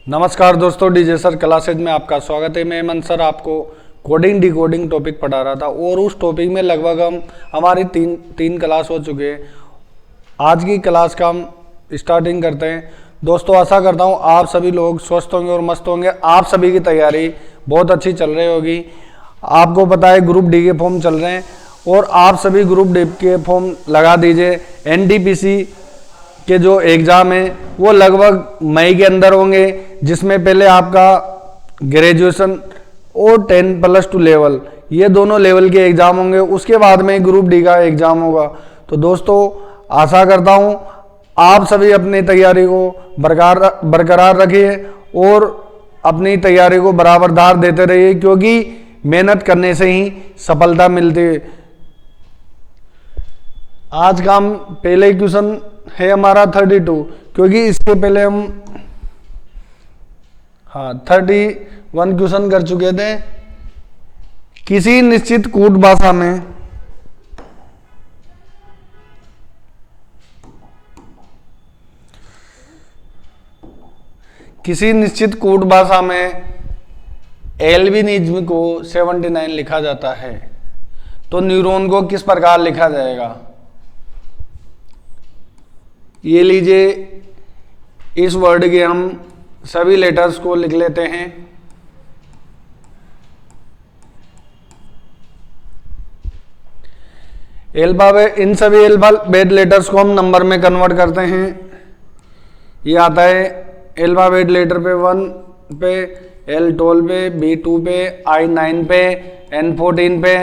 नमस्कार दोस्तों, DJ sir classes में आपका स्वागत है। मैं हेमंत सर आपको कोडिंग डिकोडिंग टॉपिक पढ़ा रहा था और उस टॉपिक में लगभग हमारी तीन क्लास हो चुके हैं। आज की क्लास का हम स्टार्टिंग करते हैं। दोस्तों आशा करता हूँ आप सभी लोग स्वस्थ होंगे और मस्त होंगे। आप सभी की तैयारी बहुत अच्छी चल रही होगी। आपको पता है ग्रुप डी के फॉर्म चल रहे हैं और आप सभी ग्रुप डी के फॉर्म लगा दीजिए। एनटीपीसी के जो एग्ज़ाम है वो लगभग मई के अंदर होंगे, जिसमें पहले आपका ग्रेजुएशन और 10+2 लेवल, ये दोनों लेवल के एग्ज़ाम होंगे। उसके बाद में ग्रुप डी का एग्ज़ाम होगा। तो दोस्तों आशा करता हूँ आप सभी अपनी तैयारी को बरकरार रखिए और अपनी तैयारी को बराबरदार देते रहिए, क्योंकि मेहनत करने से ही सफलता मिलती है। आज का हम पहले क्वेश्चन है हमारा 32, क्योंकि इसके पहले हम 31 क्वेश्चन कर चुके थे। किसी निश्चित कूट भाषा में एल्बिनिज्म को 79 लिखा जाता है, तो न्यूरॉन को किस प्रकार लिखा जाएगा? ये लीजिए, इस वर्ड के हम सभी लेटर्स को लिख लेते हैं। अल्फाबेट, इन सभी अल्फाबेट लेटर्स को हम नंबर में कन्वर्ट करते हैं। ये आता है अल्फाबेट लेटर पे 1 पे, L12 पे, B2 पे, I9 पे, N14 पे,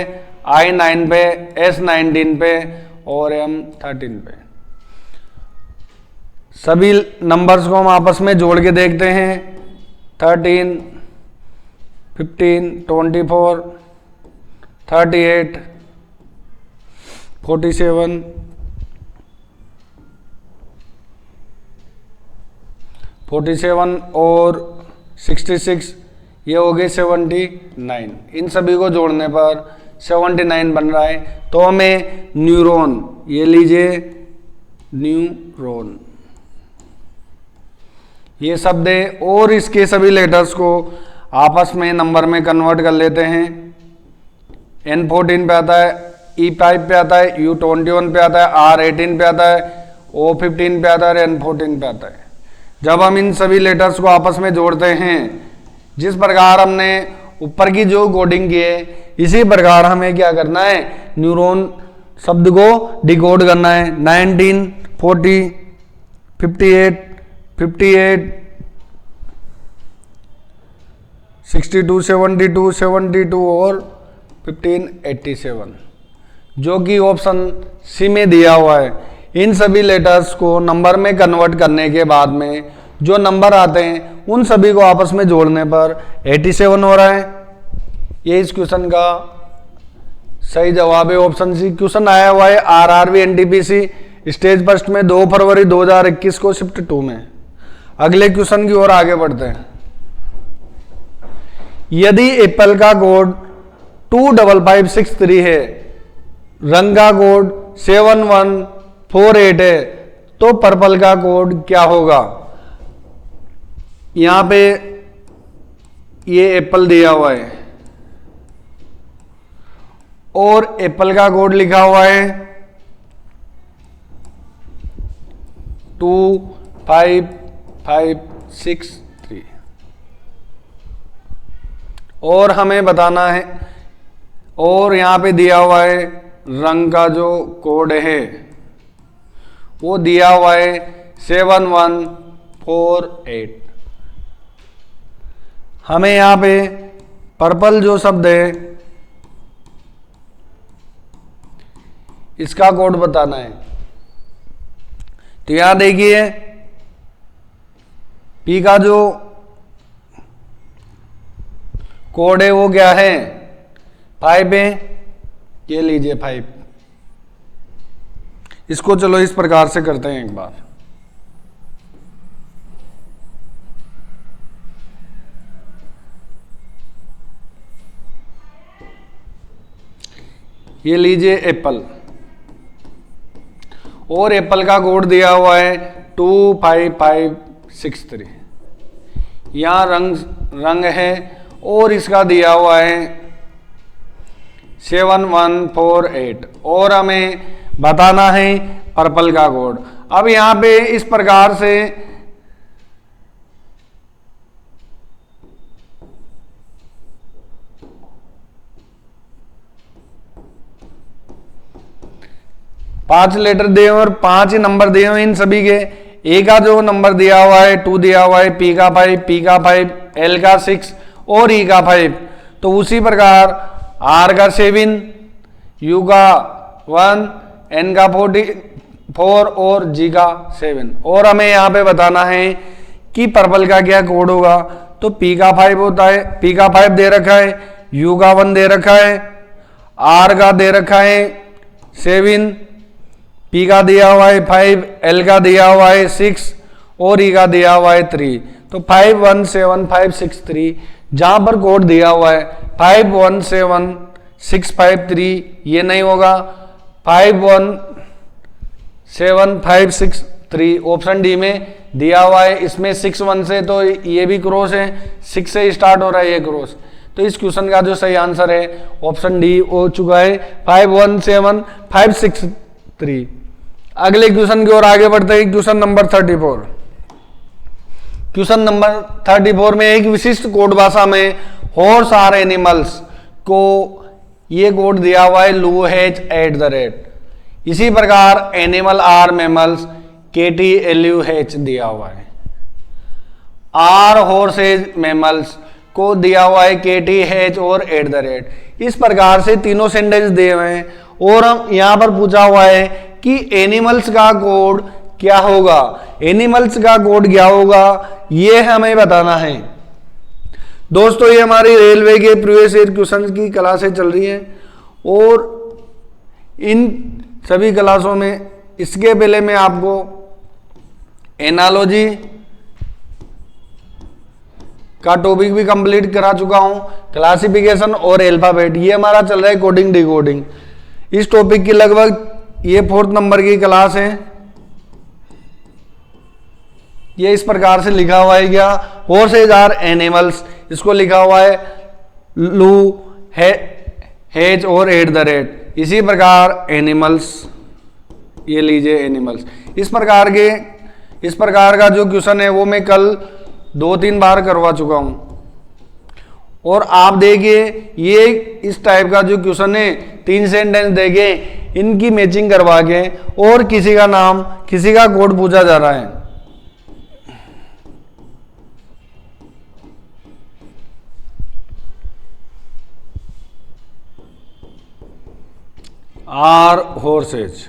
I9 पे, S19 पे और M13 पे। सभी नंबर्स को हम आपस में जोड़ के देखते हैं। 13, 15, 24, 38, 47, 47 और 66, ये हो गए 79। इन सभी को जोड़ने पर 79 बन रहा है। तो हमें न्यूरॉन, ये लीजिए न्यूरॉन, ये शब्द है और इसके सभी लेटर्स को आपस में नंबर में कन्वर्ट कर लेते हैं। N14 पे आता है, E5 पे आता है, U21 पे आता है, R18 पे आता है, O15 पे आता है और N14 पे आता है। जब हम इन सभी लेटर्स को आपस में जोड़ते हैं, जिस प्रकार हमने ऊपर की जो कोडिंग की है, इसी प्रकार हमें क्या करना है, न्यूरॉन शब्द को डिकोड करना है। 19, 40, 58, 62, 72 और 15, 87, जो कि ऑप्शन सी में दिया हुआ है। इन सभी लेटर्स को नंबर में कन्वर्ट करने के बाद में जो नंबर आते हैं उन सभी को आपस में जोड़ने पर 87 हो रहा है। ये इस क्वेश्चन का सही जवाब है, ऑप्शन सी। क्वेश्चन आया हुआ है आरआरबी एनटीपीसी स्टेज फर्स्ट में 2 फरवरी 2021 को शिफ्ट 2 में। अगले क्वेश्चन की ओर आगे बढ़ते हैं। यदि एप्पल का कोड 25563 है, रंग का कोड 7148 है, तो पर्पल का कोड क्या होगा? यहां पे ये एप्पल दिया हुआ है और एप्पल का कोड लिखा हुआ है 25563 और हमें बताना है, और यहां पे दिया हुआ है रंग का जो कोड है वो दिया हुआ है 7148। हमें यहां पे पर्पल जो शब्द है इसका कोड बताना है। तो यहां देखिए, पी का जो कोड है वो क्या है, 5 है। ये लीजिए 5। इसको चलो इस प्रकार से करते हैं एक बार। ये लीजिए एप्पल, और एप्पल का कोड दिया हुआ है 25563। यहाँ रंग है और इसका दिया हुआ है 7148 और हमें बताना है पर्पल का कोड। अब यहाँ पे इस प्रकार से पांच लेटर दिए और 5 ही नंबर दिए हुए इन सभी के। ए का जो नंबर दिया हुआ है 2 दिया हुआ है, पी का 5, पी का 5, एल का 6 और ई का 5। तो उसी प्रकार आर का 7, यू का 1, एन का 4 और जी का 7। और हमें यहाँ पे बताना है कि पर्पल का क्या कोड होगा। तो पी का 5 होता है, पी का 5 दे रखा है, यू का 1 दे रखा है, आर का दे रखा है 7, पी का दिया हुआ है 5, एल का दिया हुआ है 6 और ई का दिया हुआ है 3। तो 517563 जहां पर कोड दिया हुआ है 517653 ये नहीं होगा, 517563 ऑप्शन डी में दिया हुआ है। इसमें 61 से तो ये भी क्रॉस है, 6 से स्टार्ट हो रहा है ये क्रॉस। तो इस क्वेश्चन का जो सही आंसर है ऑप्शन डी हो चुका है 517563। अगले क्वेश्चन की ओर आगे बढ़ते हैं। Question number 34। क्वेश्चन नंबर 34 में एक विशिष्ट कोड भाषा में हॉर्स आर एनिमल्स को ये कोड दिया हुआ है LUH@। इसी प्रकार एनिमल आर मैमल्स KTLUH दिया हुआ है। आर हॉर्सेज मैमल्स को दिया हुआ है KTH और @ इस प्रकार से तीनों सेंटेंस दिए हुए हैं और हम यहां पर पूछा हुआ है कि एनिमल्स का कोड क्या होगा। एनिमल्स का कोड क्या होगा ये हमें बताना है। दोस्तों ये हमारी रेलवे के प्रीवियस ईयर क्वेश्चन की क्लासें चल रही हैं और इन सभी क्लासों में इसके पहले मैं आपको एनालॉजी का टॉपिक भी कंप्लीट करा चुका हूं, क्लासिफिकेशन और अल्फाबेट। ये हमारा चल रहा है कोडिंग डिकोडिंग। इस टॉपिक की लगभग ये 4th नंबर की क्लास है। ये इस प्रकार से लिखा हुआ है क्या, हॉर्सेज आर एनिमल्स, इसको लिखा हुआ है LUH और @ इसी प्रकार एनिमल्स, ये लीजिए एनिमल्स। इस प्रकार का जो क्वेश्चन है वो मैं कल 2-3 बार करवा चुका हूं और आप देखिए ये इस टाइप का जो क्वेश्चन है 3 सेंटेंस देके इनकी मैचिंग करवा के और किसी का नाम किसी का कोड पूछा जा रहा है। आर हॉर्सेज,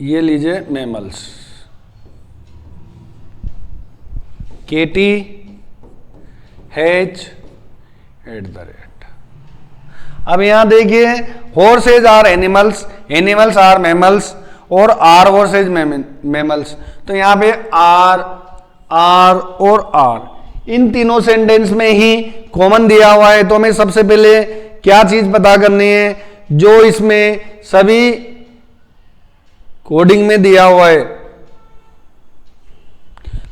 ये लीजिए मैमल्स, KTH @ अब यहां देखिए horses are animals, animals are mammals और आर हॉर्सेज मैमल्स। तो यहां पे आर और आर इन तीनों सेंटेंस में ही कॉमन दिया हुआ है। तो हमें सबसे पहले क्या चीज पता करनी है जो इसमें सभी कोडिंग में दिया हुआ है।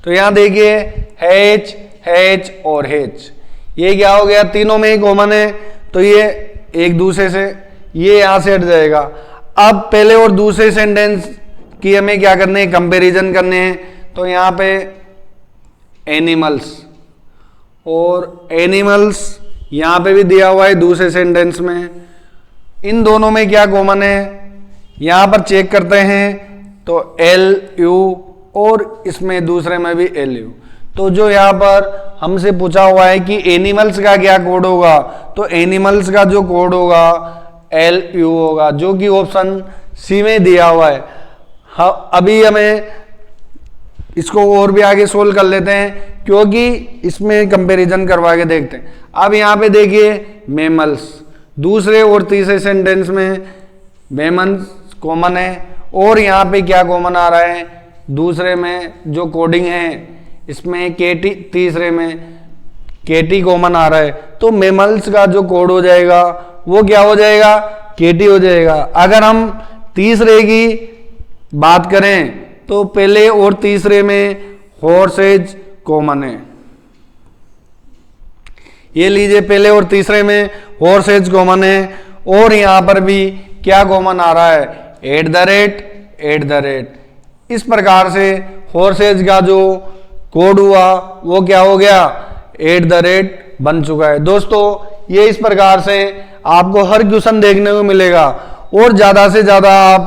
तो यहां देखिए H और H, ये क्या हो गया, तीनों में ही कॉमन है तो ये एक दूसरे से ये यहां से हट जाएगा। अब पहले और दूसरे सेंटेंस की हमें क्या करने हैं, कंपैरिजन करने हैं। तो यहां पे एनिमल्स और एनिमल्स यहां पे भी दिया हुआ है दूसरे सेंटेंस में। इन दोनों में क्या कॉमन है, यहां पर चेक करते हैं तो LU और इसमें दूसरे में भी LU। तो जो यहां पर हमसे पूछा हुआ है कि एनिमल्स का क्या कोड होगा, तो एनिमल्स का जो कोड होगा LU होगा, जो कि ऑप्शन सी में दिया हुआ है। हाँ, अभी हमें इसको और भी आगे सोल्व कर लेते हैं क्योंकि इसमें कंपैरिजन करवा के देखते हैं। अब यहाँ पे देखिए मैमल्स, दूसरे और तीसरे सेंटेंस में मैमल्स कॉमन है और यहाँ पे क्या कॉमन आ रहा है, दूसरे में जो कोडिंग है इसमें KT, तीसरे में KT कॉमन आ रहा है। तो मैमल्स का जो कोड हो जाएगा वो क्या हो जाएगा, KT हो जाएगा। अगर हम तीसरे की बात करें तो पहले और तीसरे में हॉर्सेज कॉमन है। ये लीजिए, पहले और तीसरे में हॉर्सेज कॉमन है और यहां पर भी क्या कॉमन आ रहा है, एट द रेट। इस प्रकार से हॉर्सेज का जो कोड हुआ वो क्या हो गया, @ बन चुका है। दोस्तों ये इस प्रकार से आपको हर क्वेश्चन देखने को मिलेगा और ज्यादा से ज्यादा आप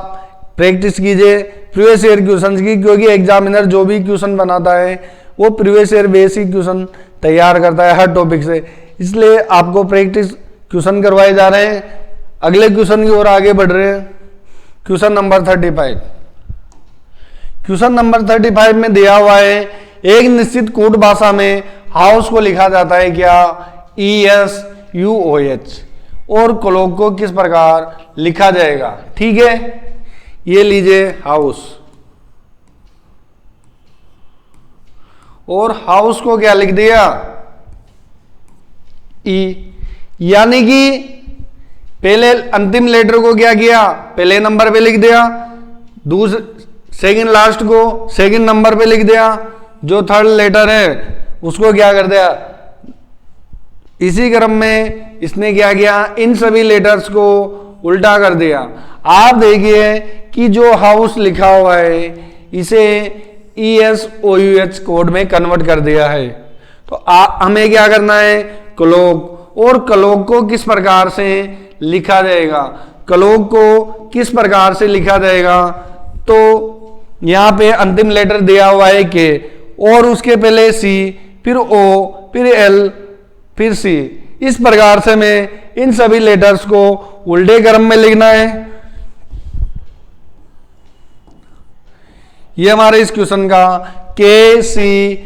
प्रैक्टिस कीजिए प्रीवियस ईयर क्वेश्चन की, क्योंकि एग्जामिनर जो भी क्वेश्चन बनाता है वो प्रीवियस ईयर बेसिक क्वेश्चन तैयार करता है हर टॉपिक से, इसलिए आपको प्रैक्टिस क्वेश्चन करवाए जा रहे हैं। अगले क्वेश्चन की ओर आगे बढ़ रहे हैं। Question number 35। क्वेश्चन नंबर 35 में दिया हुआ है एक निश्चित कोड भाषा में हाउस को लिखा जाता है क्या, ESUOH, और क्लॉक को किस प्रकार लिखा जाएगा। ठीक है, ये लीजिए हाउस, और हाउस को क्या लिख दिया, ई, यानी कि पहले अंतिम लेटर को क्या किया, पहले नंबर पे लिख दिया, दूसरे सेकंड लास्ट को सेकंड नंबर पे लिख दिया, जो थर्ड लेटर है उसको क्या कर दिया, इसी क्रम में इसने क्या किया, इन सभी लेटर्स को उल्टा कर दिया। आप देखिए कि जो हाउस लिखा हुआ है इसे ESOUH कोड में कन्वर्ट कर दिया है। तो हमें क्या करना है, क्लॉक, और क्लॉक को किस प्रकार से लिखा जाएगा, क्लॉक को किस प्रकार से लिखा जाएगा, तो यहां पे अंतिम लेटर दिया हुआ है के, और उसके पहले C, फिर O, फिर L, फिर C। इस प्रकार से हमें इन सभी लेटर्स को उल्टे क्रम में लिखना है। ये हमारे इस क्वेश्चन का KCOLC,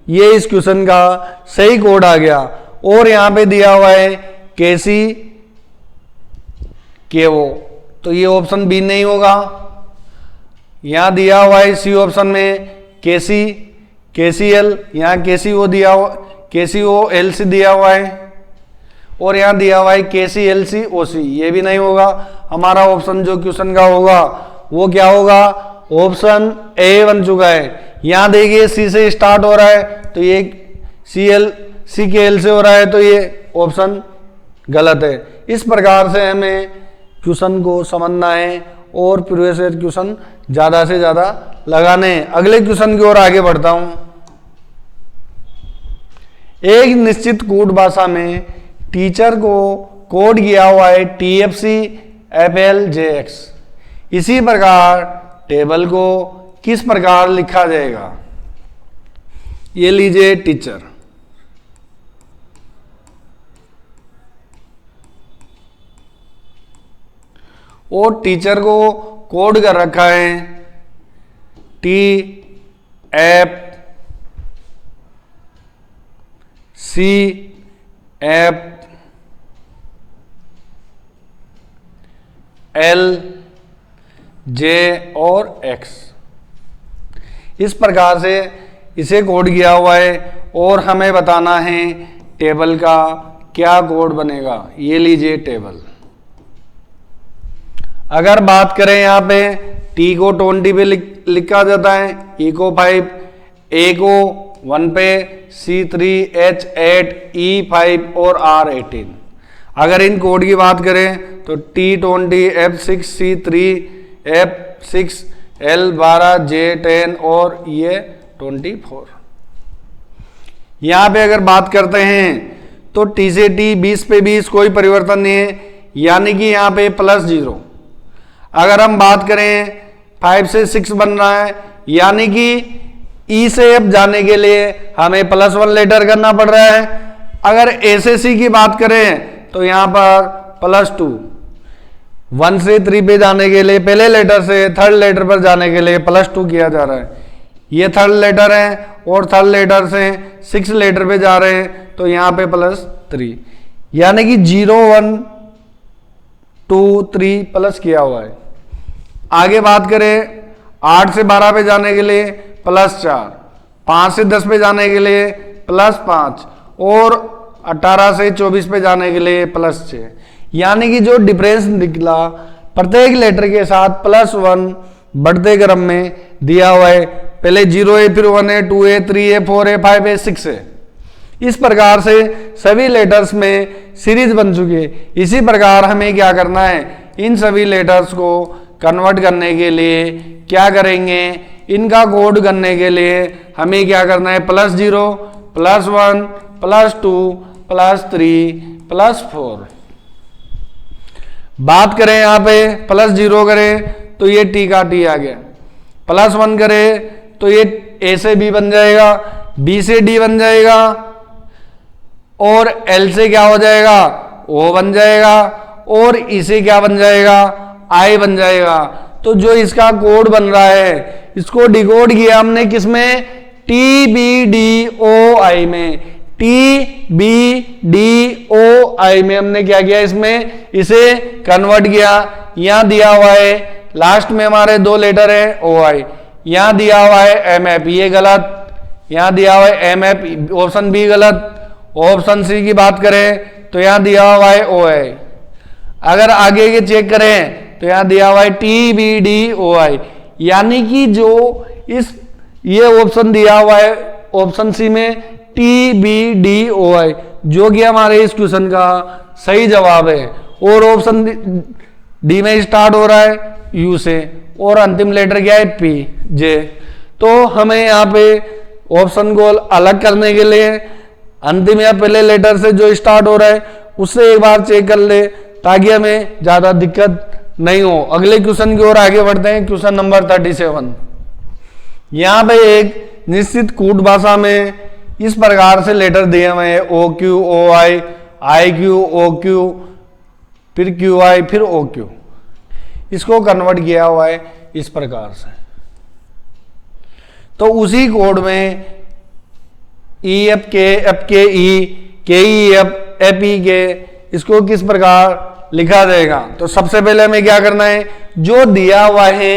ये इस क्वेश्चन का सही कोड आ गया। और यहां पे दिया हुआ है KCKO, तो ये ऑप्शन बी नहीं होगा। यहां दिया हुआ है सी ऑप्शन में KCL, यहां KCO दिया हुआ, KCOLC दिया हुआ है, और यहां दिया हुआ है KCLCOC, ये भी नहीं होगा। हमारा ऑप्शन जो क्वेश्चन का होगा वो क्या होगा, ऑप्शन ए बन चुका है। यहां देखिए सी से स्टार्ट हो रहा है तो ये CKL से हो रहा है, तो ये ऑप्शन गलत है। इस प्रकार से हमें क्वेश्चन को समझना है और प्रीवियस ईयर क्वेश्चन ज्यादा से ज्यादा लगाने हैं। अगले क्वेश्चन की ओर आगे बढ़ता हूं। एक निश्चित कोड भाषा में टीचर को कोड किया हुआ है TFC FLJX, इसी प्रकार टेबल को किस प्रकार लिखा जाएगा। ये लीजिए टीचर, और टीचर को कोड कर रखा है TFCL J और X, इस प्रकार से इसे कोड किया हुआ है और हमें बताना है टेबल का क्या कोड बनेगा। ये लीजिए टेबल। अगर बात करें यहाँ पे T को 20 पे लिखा जाता है, E को 5, A को 1 पे, C3, H 8, E 5 और R 18। अगर इन कोड की बात करें तो T20, F6, C3, F6, L12, J 10 और ये 24। यहाँ पे अगर बात करते हैं तो T से T 20 पे 20 कोई परिवर्तन नहीं है, यानी कि यहाँ पे +0। अगर हम बात करें 5 से 6 बन रहा है, यानी कि E से F जाने के लिए हमें +1 लेटर करना पड़ रहा है। अगर A से C की बात करें तो यहाँ पर +2, 1 से 3 पे जाने के लिए पहले लेटर से थर्ड लेटर पर जाने के लिए +2 किया जा रहा है। ये थर्ड लेटर है और थर्ड लेटर से 6 लेटर पे जा रहे हैं तो यहाँ पे +3, यानी कि 0 1 2 3 प्लस किया हुआ है। आगे बात करें 8 से 12 पे जाने के लिए +4, 5 से 10 पे जाने के लिए +5 और 18 से 24 पे जाने के लिए +6। यानी कि जो डिफरेंस निकला प्रत्येक लेटर के साथ +1 बढ़ते क्रम में दिया हुआ है। पहले 0 है, फिर 1 है, 2 है, 3 है, 4 है, 5 है, 6 है। इस प्रकार से सभी लेटर्स में सीरीज बन चुकी है। इसी प्रकार हमें क्या करना है, इन सभी लेटर्स को कन्वर्ट करने के लिए क्या करेंगे, इनका कोड करने के लिए हमें क्या करना है, +0 +1 +2 +3 +4। बात करें यहाँ पे +0 करें तो ये टी का टी आ गया, +1 करें तो ये ए से बी बन जाएगा, बी से डी बन जाएगा, और एल से क्या हो जाएगा, ओ बन जाएगा, और ई से क्या बन जाएगा, आई बन जाएगा। तो जो इसका कोड बन रहा है इसको डिकोड किया हमने किसमें, टी बी डी ओ आई में, टी बी डी ओ आई में हमने क्या किया, इसमें इसे कन्वर्ट किया। यहां दिया हुआ है लास्ट में हमारे 2 लेटर है ओ आई, यहां दिया हुआ है एम एफ, ये गलत, यहां दिया हुआ है एम एफ, ऑप्शन बी गलत। ऑप्शन सी की बात करें तो यहां दिया हुआ है ओ आई। अगर आगे के चेक करें तो यहां दिया हुआ है टी बी डी ओ आई, यानी कि जो इस ये ऑप्शन दिया हुआ है ऑप्शन सी में टी बी डी ओ आई, जो कि हमारे इस क्वेश्चन का सही जवाब है। और ऑप्शन डी में स्टार्ट हो रहा है यू से, और अंतिम लेटर क्या है, पी जे। तो हमें यहाँ पे ऑप्शन को अलग करने के लिए अंतिम या पहले लेटर से जो स्टार्ट हो रहा है उससे एक बार चेक कर ले, ताकि हमें ज्यादा दिक्कत नहीं हो। अगले क्वेश्चन की ओर आगे बढ़ते हैं, क्वेश्चन नंबर 37। यहाँ पे एक निश्चित कूट भाषा में इस प्रकार से लेटर दिए हुए हैं, O Q O I, I Q O Q, फिर क्यू आई, फिर ओ क्यू। इसको कन्वर्ट किया हुआ है इस प्रकार से। तो उसी कोड में ई एफ के ई, के ई एफ ई के, इसको किस प्रकार लिखा जाएगा। तो सबसे पहले हमें क्या करना है, जो दिया हुआ है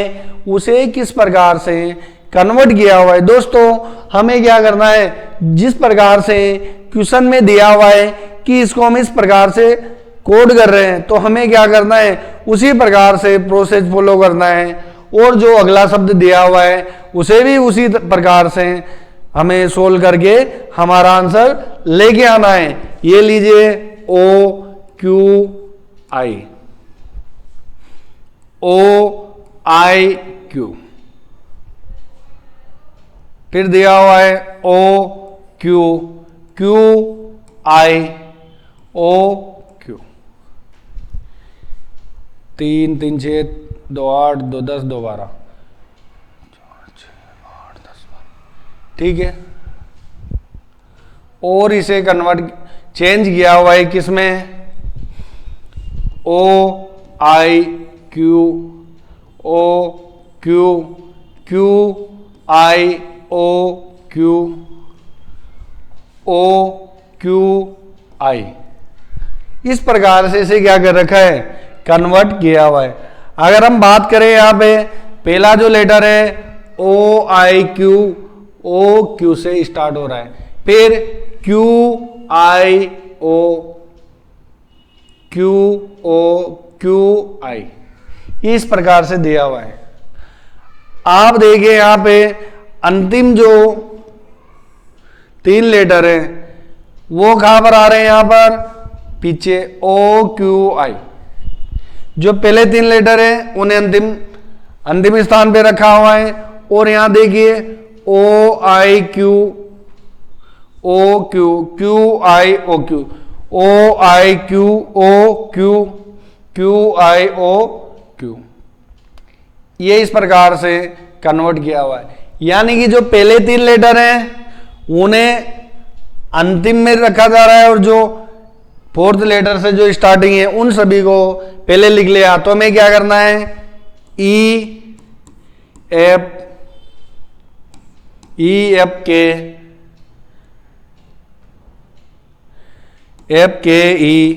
उसे किस प्रकार से कन्वर्ट किया हुआ है। दोस्तों हमें क्या करना है, जिस प्रकार से क्वेश्चन में दिया हुआ है कि इसको हम इस प्रकार से कोड कर रहे हैं, तो हमें क्या करना है, उसी प्रकार से प्रोसेस फॉलो करना है। और जो अगला शब्द दिया हुआ है उसे भी उसी प्रकार से हमें सोल्व करके हमारा आंसर लेके आना है। ये लीजिए ओ Q I, O I Q, फिर दिया हुआ है O Q, Q I, O Q. 3 3 6 2 8 2 10 2 12, 4 6 8 10 12, ठीक है। और इसे कन्वर्ट चेंज किया हुआ है किसमें, O I Q, O Q, Q I O Q, O Q I. इस प्रकार से इसे क्या कर रखा है, कन्वर्ट किया हुआ है। अगर हम बात करें यहाँ पे पहला जो लेटर है O I Q, O Q से स्टार्ट हो रहा है, फिर Q I O, Q O Q I, इस प्रकार से दिया हुआ है। आप देखिए यहाँ पे अंतिम जो 3 लेटर है वो कहां पर आ रहे हैं, यहां पर पीछे ओ क्यू आई। जो पहले 3 लेटर है उन्हें अंतिम स्थान पे रखा हुआ है। और यहां देखिए O I Q, O Q, Q I O Q, O I Q O Q, Q I O Q, ये इस प्रकार से कन्वर्ट किया हुआ है। यानी कि जो पहले 3 लेटर हैं उन्हें अंतिम में रखा जा रहा है, और जो 4th लेटर से जो स्टार्टिंग है उन सभी को पहले लिख लिया। तो हमें क्या करना है, ई एफ के, एफ के ई,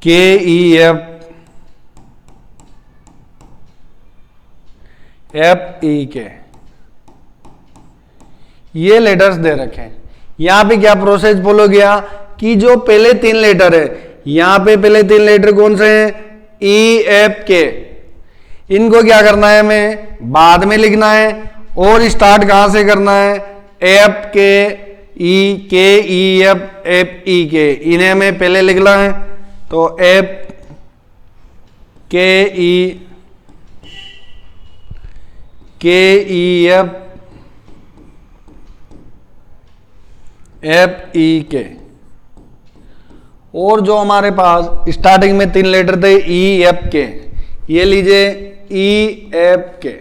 के ई एफ, एफ ई के, ये लेटर्स दे रखे हैं। यहाँ पे क्या प्रोसेस फॉलो किया कि जो पहले 3 लेटर है, यहाँ पे पहले 3 लेटर कौन से हैं, ई एफ के, इनको क्या करना है हमें बाद में लिखना है और स्टार्ट कहां से करना है, एफ के ई एफ ई के, इन्हें हमें पहले लिखना है। तो एफ के ई एफ ई के, और जो हमारे पास स्टार्टिंग में 3 लेटर थे ई एफ के, ये लीजिए ई एफ के,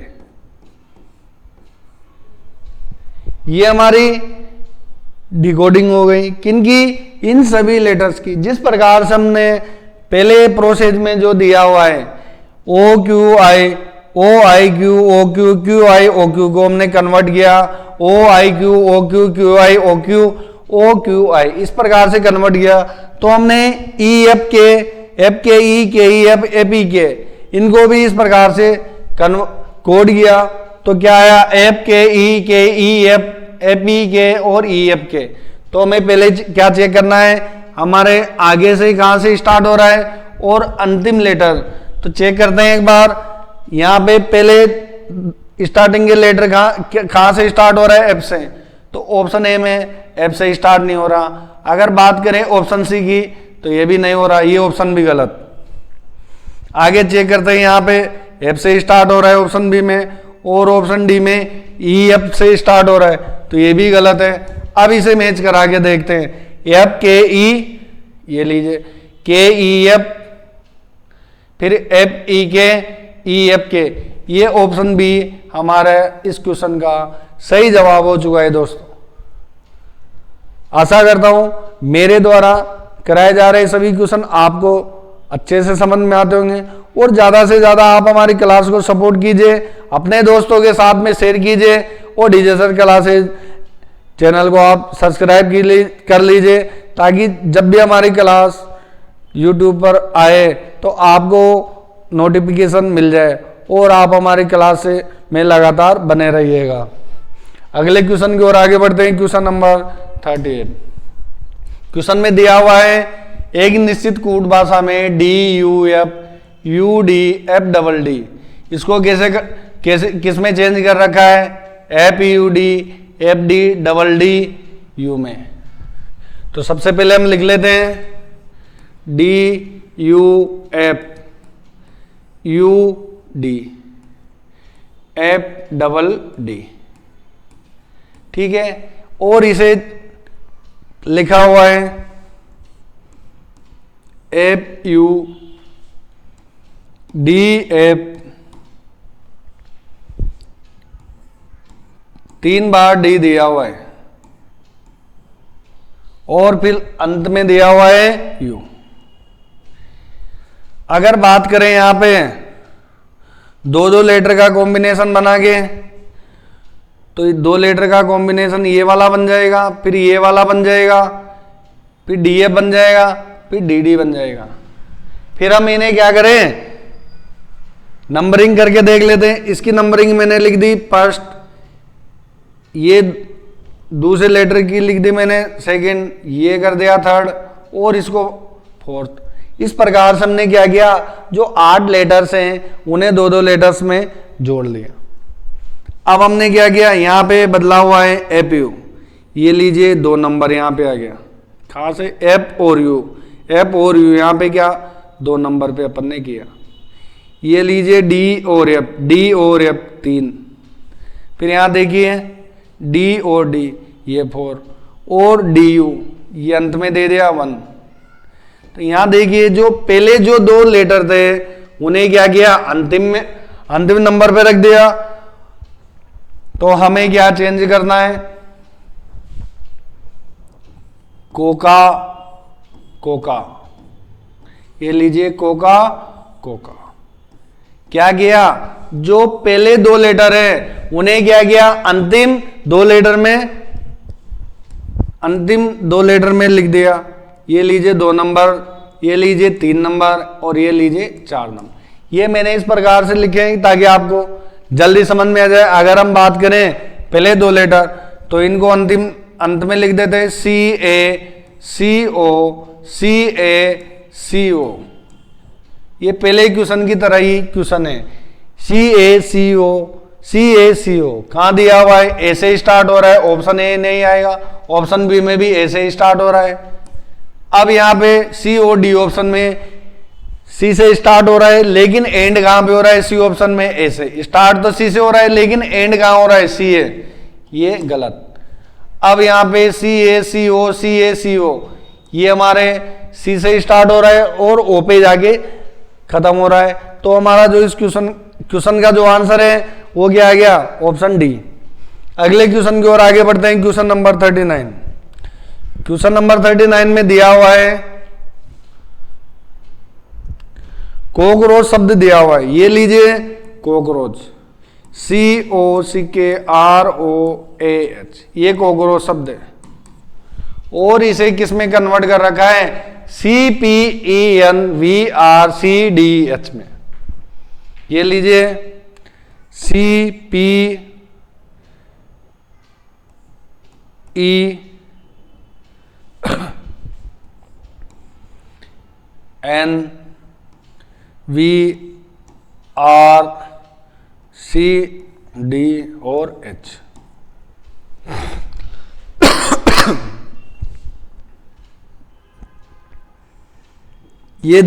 ये हमारी डिकोडिंग हो गई किनकी, इन सभी लेटर्स की। जिस प्रकार से हमने पहले प्रोसेस में जो दिया हुआ है O Q I, O I Q, O Q, Q I, O Q को हमने कन्वर्ट किया, O I Q, O Q, Q I, O Q, O Q I, इस प्रकार से कन्वर्ट किया। तो हमने ई एफ के ई के ई एफ ई के, इनको भी इस प्रकार से कोड किया। तो क्या आया, एफ के ई एफ ई के और ई एफ के। तो हमें पहले क्या चेक करना है, हमारे आगे से कहां से स्टार्ट हो रहा है और अंतिम लेटर। तो चेक करते हैं एक बार, यहाँ पे पहले स्टार्टिंग के लेटर कहां से स्टार्ट हो रहा है, एफ से। तो ऑप्शन ए में एफ से स्टार्ट नहीं हो रहा। अगर बात करें ऑप्शन सी की तो ये भी नहीं हो रहा, ये ऑप्शन भी गलत। आगे चेक करते हैं, यहाँ पे एफ से स्टार्ट हो रहा है ऑप्शन बी में, और ऑप्शन डी में ई एफ से स्टार्ट हो रहा है, तो ये भी गलत है। अब इसे मैच करा के देखते हैं, एफ के ई, ये लीजिए के ई एफ, फिर एफ ई के ई एफ के, ये ऑप्शन बी हमारे इस क्वेश्चन का सही जवाब हो चुका है दोस्तों। आशा करता हूं मेरे द्वारा कराए जा रहे सभी क्वेश्चन आपको अच्छे से समझ में आते होंगे, और ज्यादा से ज्यादा आप हमारी क्लास को सपोर्ट कीजिए, अपने दोस्तों के साथ में शेयर कीजिए, और डीजे सर क्लासेज चैनल को आप सब्सक्राइब कर लीजिए, ताकि जब भी हमारी क्लास यूट्यूब पर आए तो आपको नोटिफिकेशन मिल जाए और आप हमारी क्लास से में लगातार बने रहिएगा। अगले क्वेश्चन की ओर आगे बढ़ते हैं। Question number 38। क्वेश्चन में दिया हुआ है, एक निश्चित कूट भाषा में D U F double D, इसको कैसे किस में चेंज कर रखा है, F U D F D double D you में। तो सबसे पहले हम लिख लेते हैं D U D F double D, ठीक है। और इसे लिखा हुआ है एफ यू डी एफ, 3 बार डी दिया हुआ है, और फिर अंत में दिया हुआ है यू। अगर बात करें यहां पे 2 लेटर का कॉम्बिनेशन बना के, तो 2 लेटर का कॉम्बिनेशन ये वाला बन जाएगा, फिर ये वाला बन जाएगा, फिर डी एफ बन जाएगा, फिर डी डी बन जाएगा। फिर हम इन्हें क्या करें, नंबरिंग करके देख लेते हैं। इसकी नंबरिंग मैंने लिख दी फर्स्ट, ये दूसरे लेटर की लिख दी मैंने सेकंड, ये कर दिया थर्ड, और इसको फोर्थ। इस प्रकार से हमने क्या किया, जो 8 लेटर्स हैं उन्हें 2-2 लेटर्स में जोड़ लिया। अब हमने क्या किया, यहाँ पे बदला हुआ है एफ यू, ये लीजिए 2 नंबर यहाँ पे आ गया, कहाँ से, एफ और यू यहाँ पे क्या 2 नंबर पे अपन ने किया। ये लीजिए डी और एफ 3, फिर यहाँ देखिए डी और डी ये 4, और डी यू ये अंत में दे दिया 1। तो यहाँ देखिए जो पहले जो 2 लेटर थे उन्हें क्या किया, अंतिम नंबर पे रख दिया। तो हमें क्या चेंज करना है, कोका, ये लीजिए कोका। क्या किया, जो पहले 2 लेटर है उन्हें क्या किया, अंतिम 2 लेटर में लिख दिया। ये लीजिए 2 नंबर, ये लीजिए 3 नंबर, और ये लीजिए 4 नंबर। ये मैंने इस प्रकार से लिखे हैं ताकि आपको जल्दी समझ में आ जाए। अगर हम बात करें पहले 2 लेटर, तो इनको अंत में लिख देते हैं CaCO ये पहले क्वेश्चन की तरह ही क्वेश्चन है। CaCO कहाँ दिया हुआ है, ए से स्टार्ट हो रहा है, ऑप्शन ए नहीं आएगा, ऑप्शन बी में भी ए से स्टार्ट हो रहा है। अब यहाँ पे COD ऑप्शन में सी से स्टार्ट हो रहा है, लेकिन एंड कहाँ पे हो रहा है, सी ऑप्शन में ए से। स्टार्ट तो सी से हो रहा है लेकिन एंड कहाँ हो रहा है, सी है, ये गलत। अब यहाँ पे CaCO ये हमारे सी से स्टार्ट हो रहा है और ओ पे जाके खत्म हो रहा है। तो हमारा जो इस क्वेश्चन का जो आंसर है वो क्या आ गया, ऑप्शन डी। अगले क्वेश्चन की ओर आगे बढ़ते हैं। Question number 39। क्वेश्चन नंबर 39 में दिया हुआ है कॉकरोच शब्द दिया हुआ है, ये लीजिए कॉकरोच, COCKROAH, ये कॉकरोच शब्द है और इसे किस में कन्वर्ट कर रखा है, CPENVRCDH में। ये लीजिए CPENVRCD और H। ये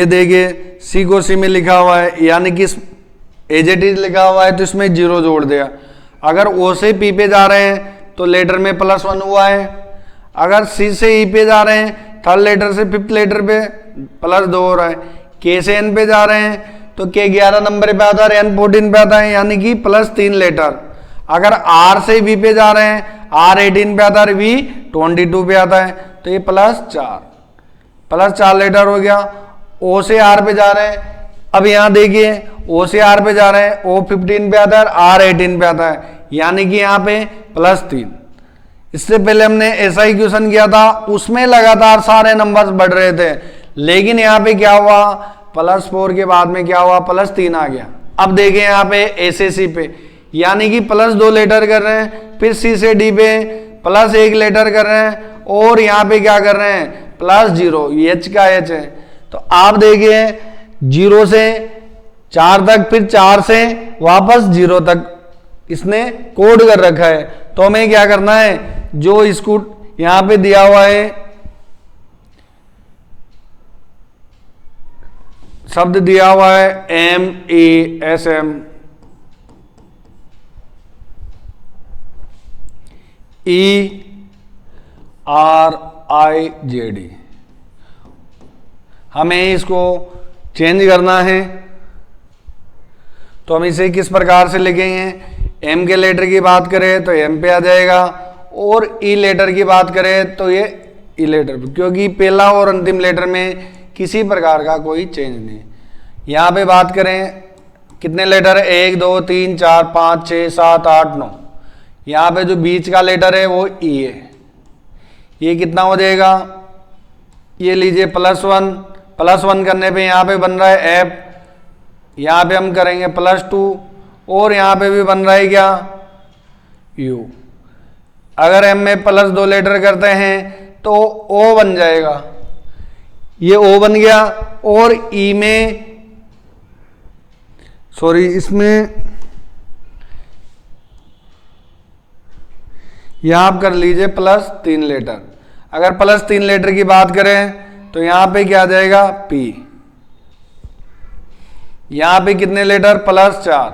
देखिए सी को सी में लिखा हुआ है, यानी कि एज इट इज लिखा हुआ है तो इसमें जीरो जोड़ दिया। अगर ओ से पी पे जा रहे हैं तो लेटर में +1 हुआ है, अगर सी से ई पे जा रहे हैं थर्ड लेटर से फिफ्थ लेटर पे +2 हो रहा है, के से एन पे जा रहे हैं तो के 11 नंबर पे आता है, एन 14 पे आता है, यानी कि +3 लेटर। अगर आर से वी पे जा रहे हैं, आर 18 पे आता है, वी 22 पे आता है, तो ये +4 लेटर हो गया। ओ से आर पे जा रहे हैं, अब यहां देखिए ओ से आर पे जा रहे हैं, ओ 15 पे आता है, आर 18 पे आता है, यानी कि यहाँ पे +3। इससे पहले हमने ऐसा ही क्वेश्चन किया था, उसमें लगातार सारे नंबर्स बढ़ रहे थे, लेकिन यहाँ पे क्या हुआ, +4 के बाद में क्या हुआ, +3 आ गया। अब देखें यहाँ पे ए से सी पे, यानी कि +2 लेटर कर रहे हैं, फिर सी से डी पे +1 लेटर कर रहे हैं, और यहाँ पे क्या कर रहे हैं, +0, एच का एच है। तो आप देखिए 0 से 4 तक, फिर 4 से वापस 0 तक इसने कोड कर रखा है। तो हमें क्या करना है, जो इसको यहां पे दिया हुआ है शब्द दिया हुआ है MESM, ERIZD, हमें इसको चेंज करना है। तो हम इसे किस प्रकार से लिखेंगे, एम के लेटर की बात करें तो एम पे आ जाएगा, और ई लेटर की बात करें तो ये ई लेटर पे, क्योंकि पहला और अंतिम लेटर में किसी प्रकार का कोई चेंज नहीं। यहाँ पे बात करें कितने लेटर है, 1 2 3 4 5 6 7 8 9, यहाँ पे जो बीच का लेटर है वो ई है। ये कितना हो जाएगा, ये लीजिए +1 करने पे यहाँ पे बन रहा है एफ, यहाँ पे हम करेंगे +2, और यहाँ पे भी बन रहा है क्या, यू। अगर एम में +2 लेटर करते हैं तो ओ बन जाएगा, ये ओ बन गया। और ई में इसमें यहां आप कर लीजिए +3 लेटर। अगर +3 लेटर की बात करें तो यहां पे क्या आ जाएगा, पी। यहां पे कितने लेटर, +4।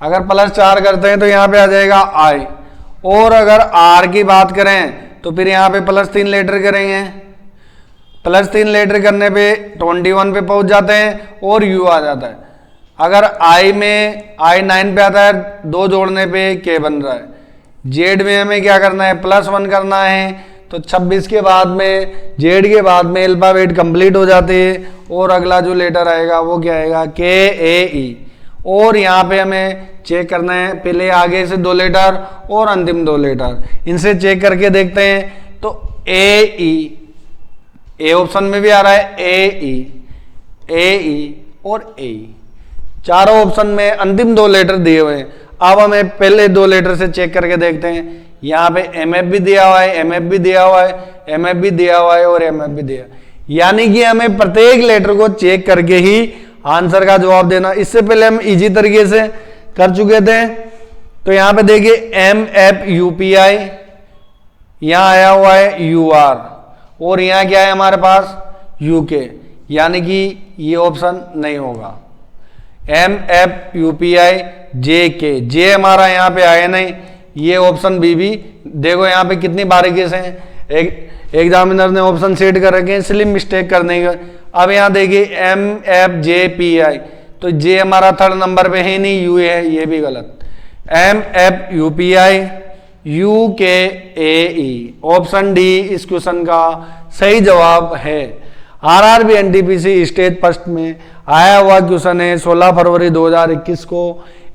अगर +4 करते हैं तो यहां पे आ जाएगा आई। और अगर आर की बात करें तो फिर यहां पे +3 लेटर करेंगे, +3 लेटर करने पे 21 पे पहुंच जाते हैं और यू आ जाता है। अगर आई में आई 9 पे आता है, 2 जोड़ने पे के बन रहा है। जेड में हमें क्या करना है, +1 करना है, तो 26 के बाद में, जेड के बाद में अल्फाबेट कंप्लीट हो जाते हैं, और अगला जो लेटर आएगा वो क्या आएगा, KAE। और यहाँ पे हमें चेक करना है, पहले आगे से 2 लेटर और अंतिम 2 लेटर, इनसे चेक करके देखते हैं। तो AE, ए ऑप्शन में भी आ रहा है AE और AE, चारों ऑप्शन में अंतिम 2 लेटर दिए हुए हैं। अब हमें पहले दो लेटर से चेक करके देखते हैं। यहाँ पे एमएफ भी दिया हुआ है, एमएफ भी दिया हुआ है, एमएफ भी दिया हुआ है और एमएफ भी दिया, यानी कि हमें प्रत्येक लेटर को चेक करके ही आंसर का जवाब देना। इससे पहले हम इजी तरीके से कर चुके थे। तो यहाँ पे देखिए एम एफ यूपीआई, यहाँ आया हुआ है यूआर और यहाँ क्या है हमारे पास यूके, यानी कि ये ऑप्शन नहीं होगा। एम एफ यूपीआई जे के, जे हमारा यहाँ पे आया नहीं, ये ऑप्शन बी भी। देखो यहाँ पे कितनी बारीकी से एक एग्जामिनर ने ऑप्शन सेट कर रखे हैं, इसलिए मिस्टेक करने का। अब यहाँ देखिए M F J P I, तो जे हमारा थर्ड नंबर पे है नहीं, यू है, ये भी गलत। M F U P I U K A E, option D इस क्वेश्चन का सही जवाब है। आरआरबी एनटीपीसी स्टेट फर्स्ट में आया हुआ क्वेश्चन है 16 फरवरी 2021 को।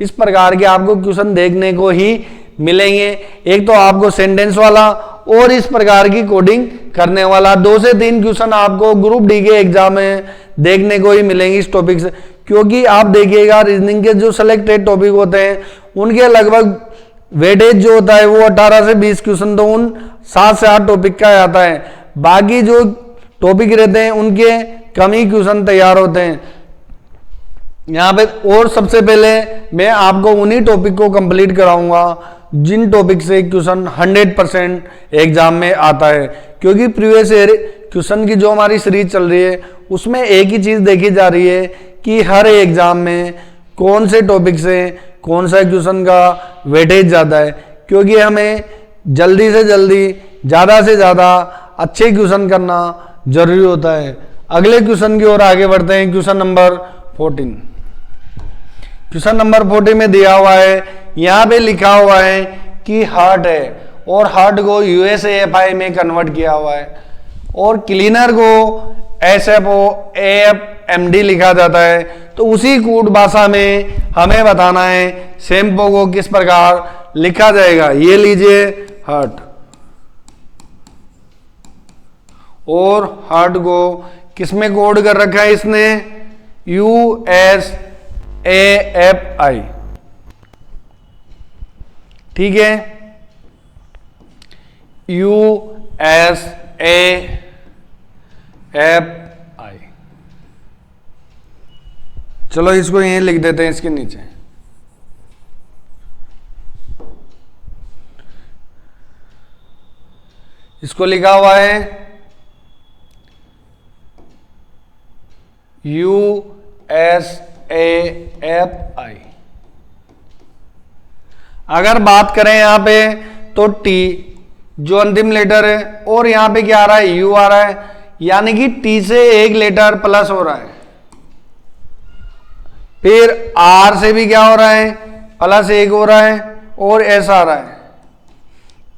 इस प्रकार के आपको क्वेश्चन देखने को ही मिलेंगे, एक तो आपको सेंटेंस वाला और इस प्रकार की कोडिंग करने वाला। 2 से 3 क्वेश्चन आपको ग्रुप डी के एग्जाम में देखने को ही मिलेंगे इस टॉपिक से, क्योंकि आप देखिएगा रीजनिंग के जो सिलेक्टेड टॉपिक होते हैं उनके लगभग वेटेज जो होता है वो 18 से 20 क्वेश्चन तो उन 7 से 8 टॉपिक का आता है। बाकी जो टॉपिक रहते हैं उनके कम ही क्वेश्चन तैयार होते हैं यहाँ पे। और सबसे पहले मैं आपको उन्हीं टॉपिक को कंप्लीट कराऊंगा जिन टॉपिक से क्वेश्चन 100% एग्जाम में आता है, क्योंकि प्रीवियस ईयर क्वेश्चन की जो हमारी सीरीज चल रही है उसमें एक ही चीज देखी जा रही है कि हर एग्जाम में कौन से टॉपिक से कौन सा क्वेश्चन का वेटेज ज्यादा है, क्योंकि हमें जल्दी से जल्दी ज्यादा से ज्यादा अच्छे क्वेश्चन करना जरूरी होता है। अगले क्वेश्चन की ओर आगे बढ़ते हैं। क्वेश्चन नंबर 14, क्वेश्चन नंबर 14 में दिया हुआ है, यहाँ पे लिखा हुआ है कि हार्ट है और हार्ट को यूएसएएफआई में कन्वर्ट किया हुआ है और क्लीनर को एसएफओ एएफएमडी लिखा जाता है। तो उसी कूट भाषा में हमें बताना है शैम्पू को किस प्रकार लिखा जाएगा। ये लीजिए हार्ट, और हार्ट को किसमें कोड कर रखा है इसने, USAFI, ठीक है, USAFI। चलो इसको यहीं लिख देते हैं इसके नीचे। इसको लिखा हुआ है USAFI। अगर बात करें यहां पे तो टी जो अंतिम लेटर है और यहां पे क्या आ रहा है, यू आ रहा है, यानी कि टी से एक लेटर प्लस हो रहा है। फिर आर से भी क्या हो रहा है, प्लस एक हो रहा है और एस आ रहा है।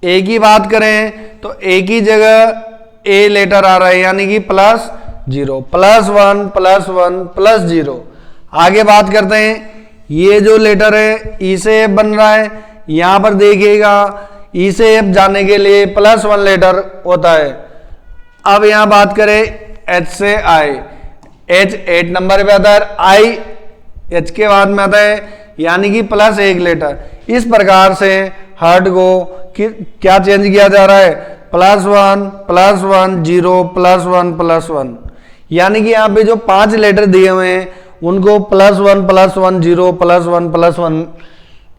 ए की बात करें तो ए की जगह ए लेटर आ रहा है, यानी कि +0, +1 +1 +0। आगे बात करते हैं, ये जो लेटर है ई से एफ बन रहा है, यहां पर देखिएगा ई से एफ जाने के लिए +1 लेटर होता है। अब यहां बात करें एच से आई, एच 8 नंबर पे आता है, आई एच के बाद में आता है, यानी कि +1 लेटर। इस प्रकार से हार्ट को क्या चेंज किया जा रहा है, +1 +1 0 +1 +1, यानी कि यहाँ पे जो 5 लेटर दिए हुए हैं उनको +1 +1 0 +1 +1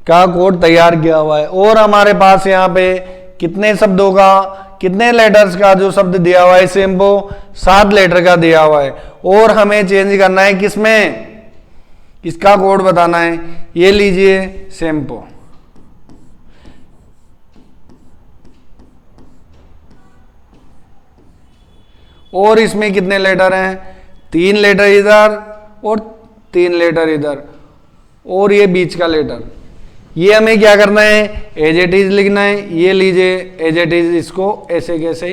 का कोड तैयार किया हुआ है। और हमारे पास यहाँ पे कितने शब्दों का, कितने लेटर्स का जो शब्द दिया हुआ है शैम्पू 7 लेटर का दिया हुआ है, और हमें चेंज करना है किसमें, इसका कोड बताना है। ये लीजिए शैम्पू, और इसमें कितने लेटर हैं, 3 लेटर इधर और 3 लेटर इधर, और ये बीच का लेटर। ये हमें क्या करना है, एज इट इज लिखना है। ये लीजिए एज इट इज, इसको ऐसे कैसे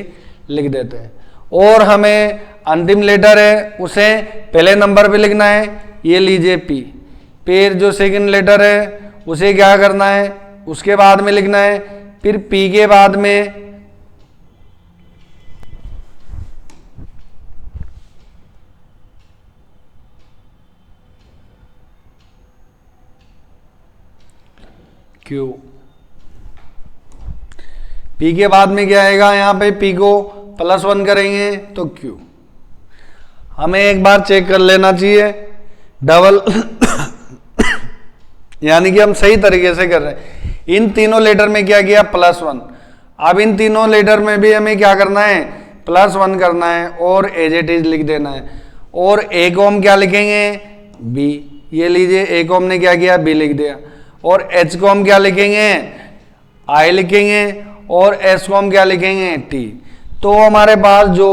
लिख देते हैं। और हमें अंतिम लेटर है उसे पहले नंबर पे लिखना है, ये लीजिए पी। फिर जो सेकंड लेटर है उसे क्या करना है, उसके बाद में लिखना है, फिर पी के बाद में क्यू। पी के बाद में क्या आएगा, यहाँ पे पी को +1 करेंगे तो क्यू। हमें एक बार चेक कर लेना चाहिए डबल यानी कि हम सही तरीके से कर रहे हैं। इन तीनों लेटर में क्या किया, +1। अब इन तीनों लेटर में भी हमें क्या करना है, +1 करना है और एज इट इज लिख देना है। और ए को हम क्या लिखेंगे, बी। ये लीजिए, ए को हमने क्या किया, बी लिख दिया। और एच को हम क्या लिखेंगे, आई लिखेंगे। और एस को हम क्या लिखेंगे, टी। तो हमारे पास जो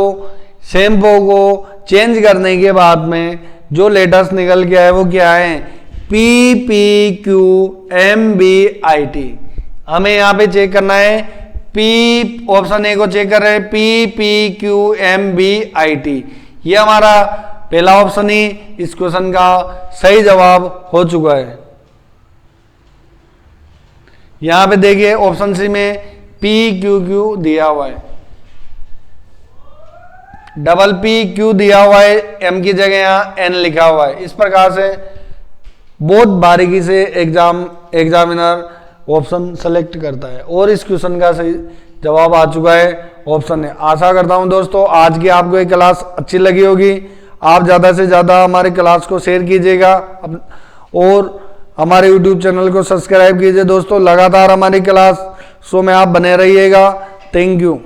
शैम्पू को चेंज करने के बाद में जो लेटर्स निकल के आए वो क्या है, P P Q M B I T. हमें यहाँ पे चेक करना है, पी, ऑप्शन ए को चेक कर रहे हैं, P P Q M B I T. ये हमारा पहला ऑप्शन ही इस क्वेश्चन का सही जवाब हो चुका है। यहां पे देखिए ऑप्शन सी में पी क्यू क्यू दिया हुआ है, डबल पी क्यू दिया हुआ है, एम की जगह यहां एन लिखा हुआ है। इस प्रकार से बहुत बारीकी से एग्जामिनर ऑप्शन सेलेक्ट करता है और इस क्वेश्चन का सही जवाब आ चुका है ऑप्शन है। आशा करता हूं दोस्तों आज की आपको ये क्लास अच्छी लगी होगी। आप ज़्यादा से ज़्यादा हमारे क्लास को शेयर कीजिएगा और हमारे YouTube चैनल को सब्सक्राइब कीजिए दोस्तों। लगातार हमारी क्लास शो में आप बने रहिएगा। Thank you.